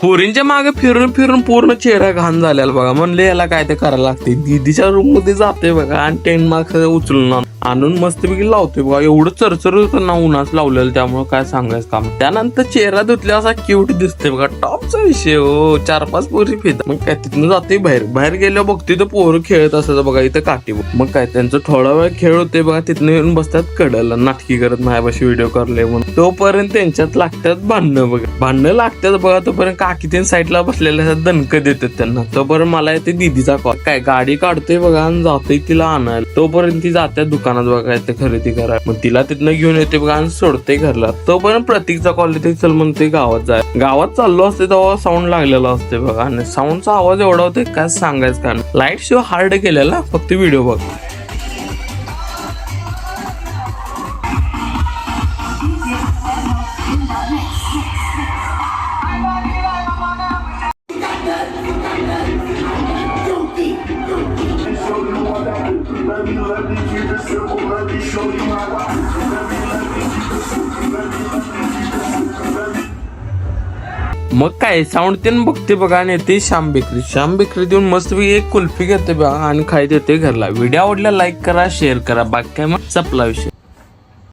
पोरींच्या मागे फिरून फिरून पूर्ण चेहरा घाण झालेला बघा. म्हणले याला काय ते करायला लागते. दीदीच्या रूम मध्ये जाते बघा आणि 10 मार्क्स उचलून आणून मस्तपैकी लावते बघा. एवढं चरचर होतं ना उन्हाच लावलेलं, त्यामुळे काय सांगायचं काम. त्यानंतर चेहरा धुतल्या असा क्यूट दिसते बघा. टॉपचा विषय हो. 4-5 पोरी फिरतात. मग काय तिथून जाते बाहेर गेल्यावर बघते तर पोरं खेळत असत बघा इथं काठी. मग काय त्यांचं थोडा वेळ खेळ होते बघा. तिथून येऊन बसतात कडेला नाटकी करत माझ्यापाशी व्हिडिओ करले म्हणून. तोपर्यंत त्यांच्यात लागतात भांडणं बघा. भांडणं लागतात बघा. तोपर्यंत काकी त्यांनी साईडला बसलेल्या दणकं देतात त्यांना. तोपर्यंत मला येते दीदीचा कॉल. काय गाडी काढतोय बघा आणि जातोय तिला आणायला. तोपर्यंत ती जाते दुकानात बघा ते खरेदी करा. मग तिला तिथनं घेऊन येते बघा आणि सोडते घरला. तोपर्यंत प्रतीकचा कॉल येते. चल म्हणते गावात जाय. गावात चाललो असते तेव्हा साऊंड लागलेला असते बघा. आणि साऊंडचा आवाज एवढा होते काय सांगायचं का. लाईट शो हार्ड केलेला फक्त व्हिडिओ बघ. मग काय साऊंड ते बघते बघा आणि येते श्याम बेकरी देऊन मस्त एक कुल्फी घेते बघा आणि खायला येते घरला. व्हिडिओ आवडला लाईक करा, शेअर करा. बाकी काय मग सपला विषय.